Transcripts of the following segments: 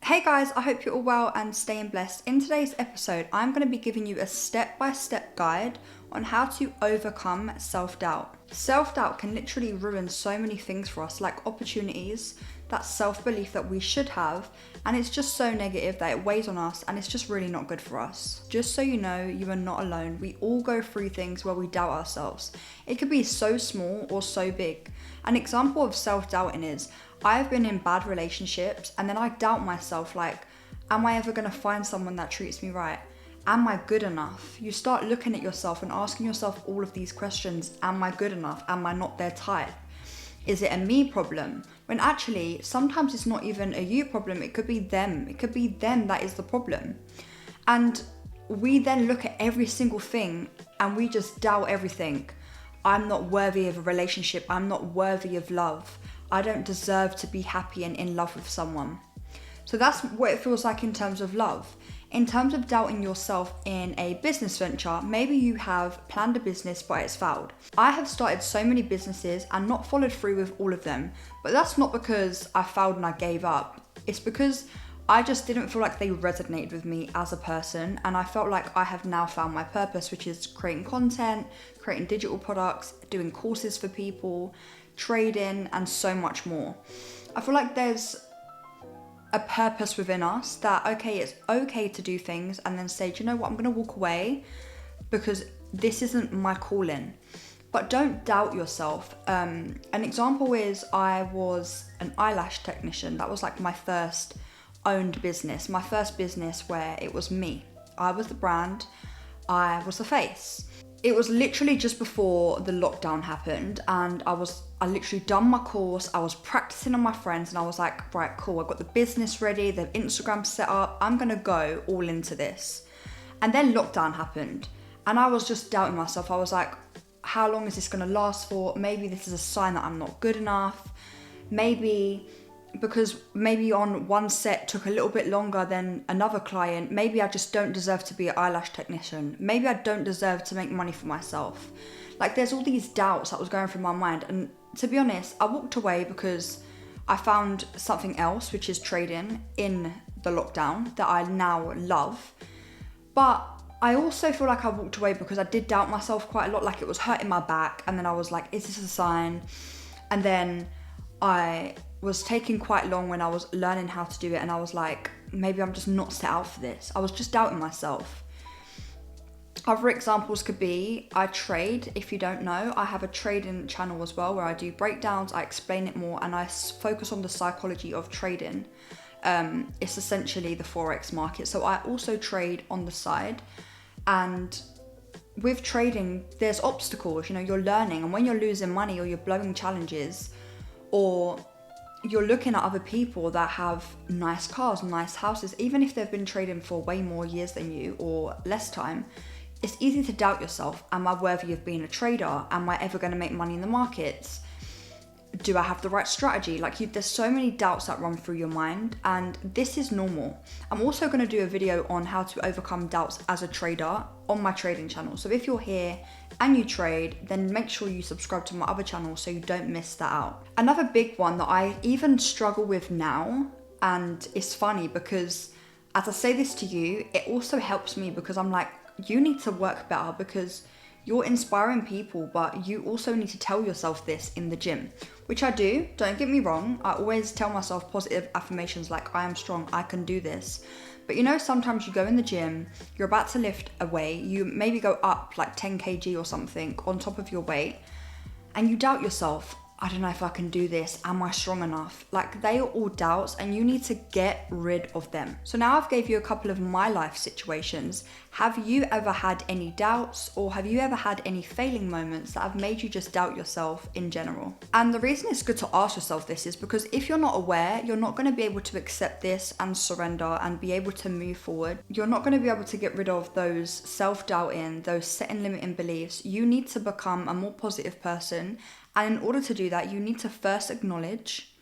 Hey guys, I hope you're all well and staying blessed. In today's episode, I'm going to be giving you a step-by-step guide on how to overcome self-doubt. Self-doubt can literally ruin so many things for us, like opportunities, that self-belief that we should have, and it's just so negative that it weighs on us and it's just really not good for us. Just so you know, you are not alone. We all go through things where we doubt ourselves. It could be so small or so big. An example of self-doubting is, I've been in bad relationships and then I doubt myself, like, am I ever going to find someone that treats me right? Am I good enough? You start looking at yourself and asking yourself all of these questions. Am I good enough? Am I not their type? Is it a me problem? When actually, sometimes it's not even a you problem. It could be them. It could be them that is the problem. And we then look at every single thing and we just doubt everything. I'm not worthy of a relationship. I'm not worthy of love. I don't deserve to be happy and in love with someone. So that's what it feels like in terms of love. In terms of doubting yourself in a business venture, maybe you have planned a business but it's failed. I have started so many businesses and not followed through with all of them, but that's not because I failed and I gave up. It's because I just didn't feel like they resonated with me as a person, and I felt like I have now found my purpose, which is creating content, creating digital products, doing courses for people, trading, and so much more. I feel like there's a purpose within us that, okay, it's okay to do things and then say, do you know what, I'm going to walk away because this isn't my calling. But don't doubt yourself. An example is I was an eyelash technician. That was like my first owned business, my first business where it was me. I was the brand, I was the face. It was literally just before the lockdown happened and I literally done my course, I was practicing on my friends and I was like, right, cool, I've got the business ready, the Instagram set up, I'm gonna go all into this. And then lockdown happened and I was just doubting myself. I was like, how long is this gonna last for? Maybe this is a sign that I'm not good enough. Maybe on one set took a little bit longer than another client. Maybe I just don't deserve to be an eyelash technician. Maybe I don't deserve to make money for myself. Like, there's all these doubts that was going through my mind. And to be honest, I walked away because I found something else, which is trading in the lockdown that I now love. But I also feel like I walked away because I did doubt myself quite a lot. Like, it was hurting my back. And then I was like, is this a sign? And then I was taking quite long when I was learning how to do it, and I was like, maybe I'm just not set out for this. I was just doubting myself. Other examples could be, I trade. If you don't know, I have a trading channel as well where I do breakdowns, I explain it more, and I focus on the psychology of trading. It's essentially the Forex market. So I also trade on the side, and with trading, there's obstacles, you're learning, and when you're losing money or you're blowing challenges, or you're looking at other people that have nice cars, nice houses, even if they've been trading for way more years than you or less time, it's easy to doubt yourself. Am I worthy of being a trader? Am I ever going to make money in the markets? Do I have the right strategy? There's so many doubts that run through your mind, and this is normal. I'm also going to do a video on how to overcome doubts as a trader on my trading channel. So if you're here and you trade, then make sure you subscribe to my other channel so you don't miss that out. Another big one that I even struggle with now, and it's funny because as I say this to you, it also helps me because I'm like, you need to work better because you're inspiring people, but you also need to tell yourself this in the gym, which I do. Don't get me wrong. I always tell myself positive affirmations like, I am strong, I can do this. But sometimes you go in the gym, you're about to lift a weight, you maybe go up like 10 kg or something on top of your weight, and you doubt yourself. I don't know if I can do this. Am I strong enough? They are all doubts and you need to get rid of them. So now I've gave you a couple of my life situations. Have you ever had any doubts, or have you ever had any failing moments that have made you just doubt yourself in general? And the reason it's good to ask yourself this is because if you're not aware, you're not going to be able to accept this and surrender and be able to move forward. You're not going to be able to get rid of those self-doubting, those setting limiting beliefs. You need to become a more positive person. And in order to do that, you need to first acknowledge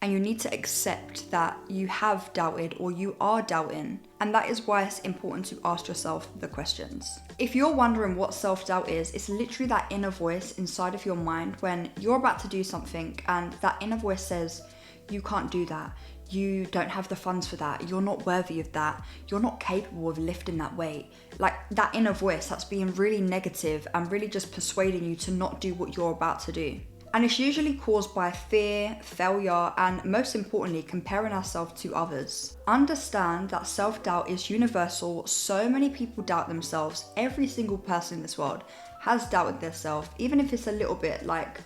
and you need to accept that you have doubted or you are doubting. And that is why it's important to ask yourself the questions. If you're wondering what self-doubt is, it's literally that inner voice inside of your mind when you're about to do something and that inner voice says, you can't do that. You don't have the funds for that. You're not worthy of that. You're not capable of lifting that weight. Like that inner voice that's being really negative and really just persuading you to not do what you're about to do. And it's usually caused by fear, failure, and most importantly, comparing ourselves to others. Understand that self-doubt is universal. So many people doubt themselves. Every single person in this world has doubted themselves, even if it's a little bit, like,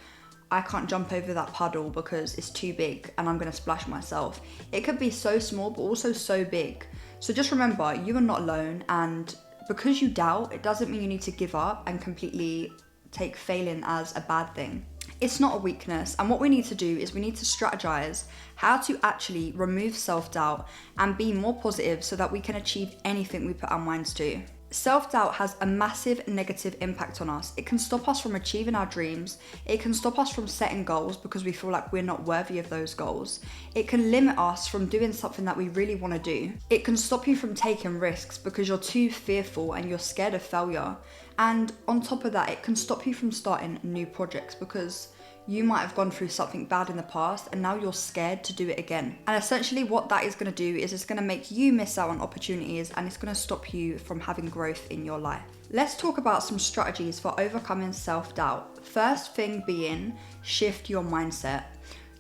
I can't jump over that puddle because it's too big and I'm gonna splash myself. It could be so small, but also so big. So just remember, you are not alone, and because you doubt, it doesn't mean you need to give up and completely take failing as a bad thing. It's not a weakness, and what we need to do is we need to strategize how to actually remove self-doubt and be more positive so that we can achieve anything we put our minds to. Self-doubt has a massive negative impact on us. It can stop us from achieving our dreams. It can stop us from setting goals because we feel like we're not worthy of those goals. It can limit us from doing something that we really want to do. It can stop you from taking risks because you're too fearful and you're scared of failure. And on top of that, it can stop you from starting new projects because you might have gone through something bad in the past and now you're scared to do it again. And essentially what that is going to do is it's going to make you miss out on opportunities, and it's going to stop you from having growth in your life. Let's talk about some strategies for overcoming self-doubt. First thing being, shift your mindset.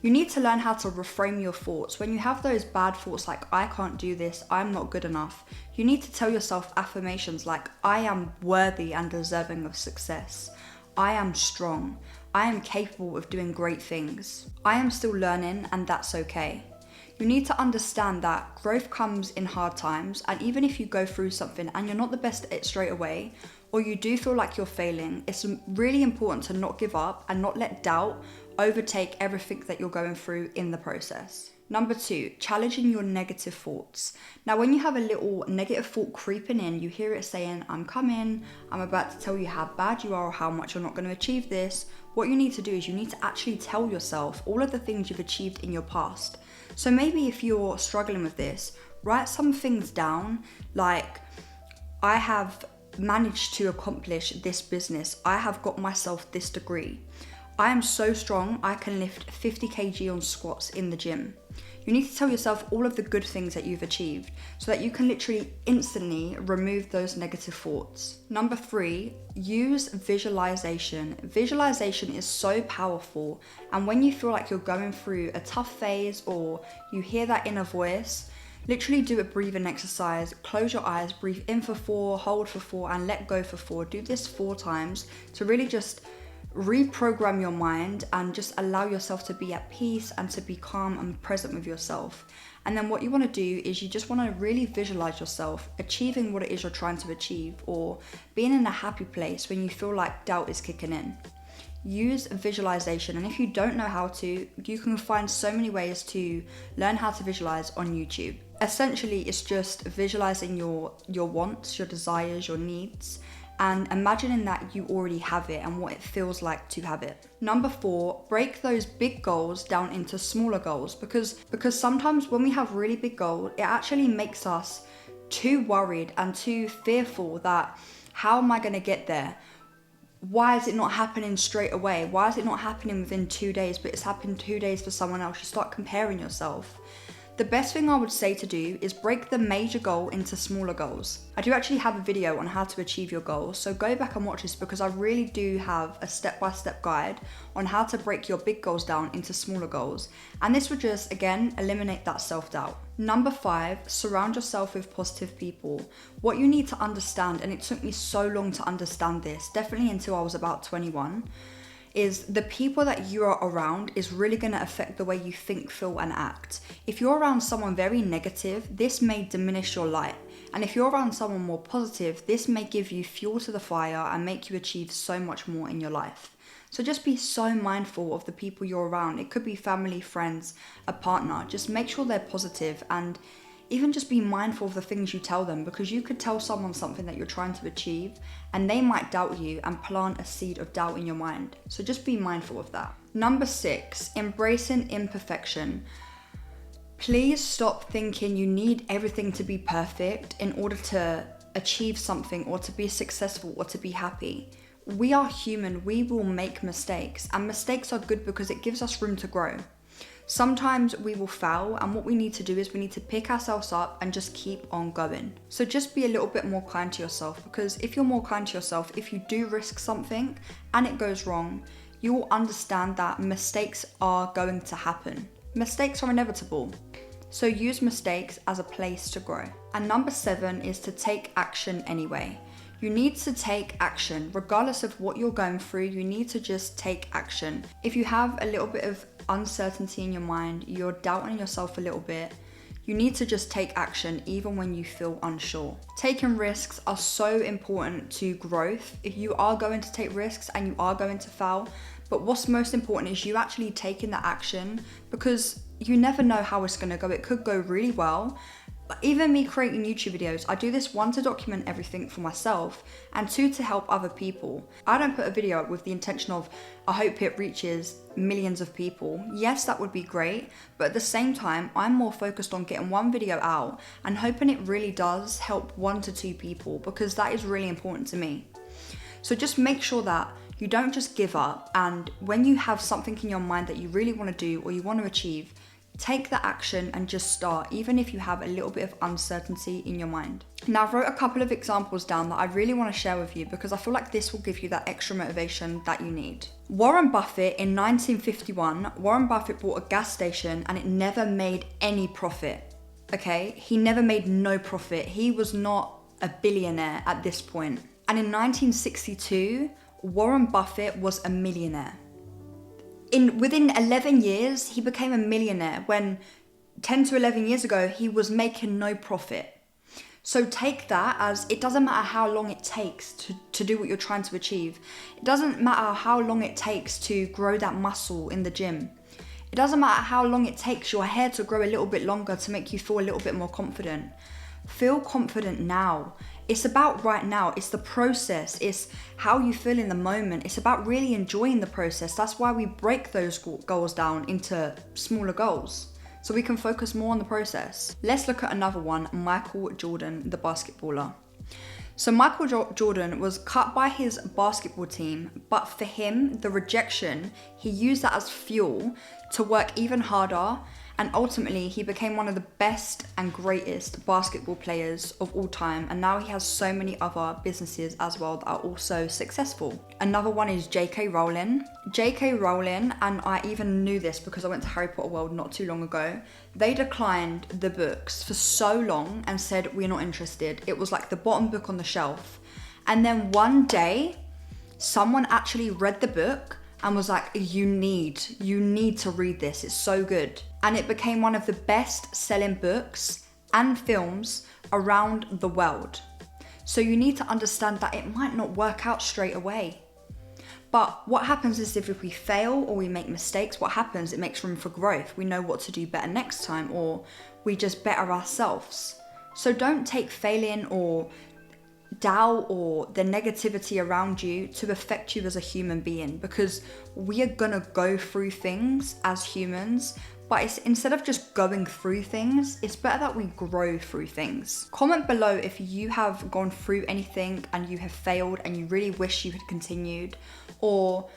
You need to learn how to reframe your thoughts. When you have those bad thoughts like, I can't do this, I'm not good enough, you need to tell yourself affirmations like, I am worthy and deserving of success. I am strong. I am capable of doing great things. I am still learning, and that's okay. You need to understand that growth comes in hard times, and even if you go through something and you're not the best at it straight away, or you do feel like you're failing, it's really important to not give up and not let doubt overtake everything that you're going through in the process. Number 2, challenging your negative thoughts. Now, when you have a little negative thought creeping in, you hear it saying, I'm coming, I'm about to tell you how bad you are or how much you're not going to achieve this. What you need to do is you need to actually tell yourself all of the things you've achieved in your past. So maybe if you're struggling with this, write some things down like, I have managed to accomplish this business. I have got myself this degree. I am so strong, I can lift 50 kg on squats in the gym. You need to tell yourself all of the good things that you've achieved so that you can literally instantly remove those negative thoughts. Number 3, use visualization. Visualization is so powerful, and when you feel like you're going through a tough phase or you hear that inner voice, literally do a breathing exercise. Close your eyes, breathe in for 4, hold for 4, and let go for 4. Do this 4 times to really just reprogram your mind and just allow yourself to be at peace and to be calm and present with yourself. And then what you want to do is you just want to really visualize yourself achieving what it is you're trying to achieve, or being in a happy place when you feel like doubt is kicking in. Use visualization, and if you don't know how to, you can find so many ways to learn how to visualize on YouTube. Essentially, it's just visualizing your wants, your desires, your needs, and imagining that you already have it and what it feels like to have it. Number 4, break those big goals down into smaller goals, because sometimes when we have really big goals, it actually makes us too worried and too fearful that, how am I going to get there? Why is it not happening straight away? Why is it not happening within 2 days, but it's happened 2 days for someone else? You start comparing yourself. The best thing I would say to do is break the major goal into smaller goals. I do actually have a video on how to achieve your goals, so go back and watch this because I really do have a step-by-step guide on how to break your big goals down into smaller goals. And this would just, again, eliminate that self-doubt. Number 5, surround yourself with positive people. What you need to understand, and it took me so long to understand this, definitely until I was about 21, is the people that you are around is really going to affect the way you think, feel, and act. If you're around someone very negative, this may diminish your light. And if you're around someone more positive, this may give you fuel to the fire and make you achieve so much more in your life. So just be so mindful of the people you're around. It could be family, friends, a partner. Just make sure they're positive, and even just be mindful of the things you tell them, because you could tell someone something that you're trying to achieve and they might doubt you and plant a seed of doubt in your mind. So just be mindful of that. Number 6, embracing imperfection. Please stop thinking you need everything to be perfect in order to achieve something or to be successful or to be happy. We are human, we will make mistakes, and mistakes are good because it gives us room to grow. Sometimes we will fail, and what we need to do is we need to pick ourselves up and just keep on going. So just be a little bit more kind to yourself, because if you're more kind to yourself, if you do risk something and it goes wrong, you will understand that mistakes are going to happen. Mistakes are inevitable. So use mistakes as a place to grow. And number 7 is to take action anyway. You need to take action. Regardless of what you're going through, you need to just take action. If you have a little bit of uncertainty in your mind, you're doubting yourself a little bit, you need to just take action even when you feel unsure. Taking risks are so important to growth. If you are going to take risks and you are going to fail, but what's most important is you actually taking the action, because you never know how it's gonna go. It could go really well. Even me creating YouTube videos, I do this 1 to document everything for myself, and 2 to help other people. I don't put a video up with the intention of, I hope it reaches millions of people. Yes, that would be great, but at the same time, I'm more focused on getting 1 video out and hoping it really does help 1 to 2 people, because that is really important to me. So just make sure that you don't just give up, and when you have something in your mind that you really want to do or you want to achieve, take the action and just start, even if you have a little bit of uncertainty in your mind. Now, I've wrote a couple of examples down that I really want to share with you, because I feel like this will give you that extra motivation that you need. Warren Buffett, in 1951, Warren Buffett bought a gas station and it never made any profit. Okay, he never made no profit. He was not a billionaire at this point. And in 1962, Warren Buffett was a millionaire. Within 11 years, he became a millionaire, when 10 to 11 years ago, he was making no profit. So take that as, it doesn't matter how long it takes to do what you're trying to achieve. It doesn't matter how long it takes to grow that muscle in the gym. It doesn't matter how long it takes your hair to grow a little bit longer to make you feel a little bit more confident. Feel confident now. It's about right now. It's the process. It's how you feel in the moment. It's about really enjoying the process. That's why we break those goals down into smaller goals, so we can focus more on the process. Let's look at another one, Michael Jordan, the basketballer. So Michael Jordan was cut by his basketball team, but for him, the rejection, he used that as fuel to work even harder, and ultimately he became one of the best and greatest basketball players of all time, and now he has so many other businesses as well that are also successful. Another one is J.K. Rowling. J.K. Rowling, and I even knew this because I went to Harry Potter World not too long ago, they declined the books for so long and said, we're not interested. It was like the bottom book on the shelf. And then one day, someone actually read the book and was like, you need to read this, it's so good. And it became one of the best selling books and films around the world. So you need to understand that it might not work out straight away. But what happens is, if we fail or we make mistakes, what happens, it makes room for growth. We know what to do better next time, or we just better ourselves. So don't take failing or doubt or the negativity around you to affect you as a human being, because we are gonna go through things as humans, but it's, instead of just going through things, it's better that we grow through things. Comment below if you have gone through anything and you have failed and you really wish you had continued, or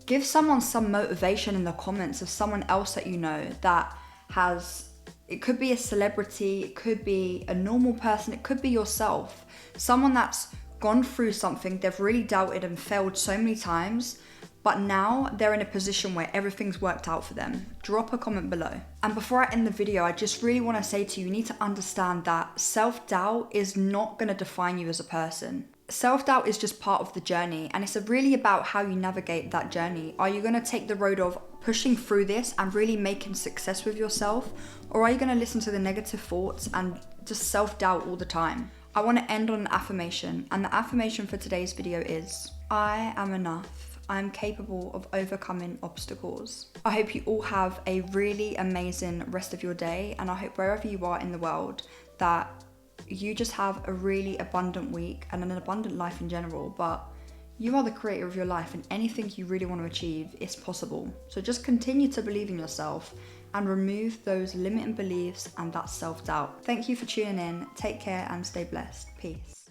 give someone some motivation in the comments of someone else that you know that has, it could be a celebrity, it could be a normal person, it could be yourself. Someone that's gone through something, they've really doubted and failed so many times, but now they're in a position where everything's worked out for them. Drop a comment below. And before I end the video, I just really want to say to you, you need to understand that self-doubt is not going to define you as a person. Self-doubt is just part of the journey, and it's really about how you navigate that journey. Are you going to take the road of pushing through this and really making success with yourself, or are you going to listen to the negative thoughts and just self-doubt all the time? I want to end on an affirmation, and the affirmation for today's video is, I am enough. I am capable of overcoming obstacles. I hope you all have a really amazing rest of your day, and I hope wherever you are in the world that you just have a really abundant week and an abundant life in general. But you are the creator of your life, and anything you really want to achieve is possible. So just continue to believe in yourself and remove those limiting beliefs and that self-doubt. Thank you for tuning in. Take care and stay blessed. Peace.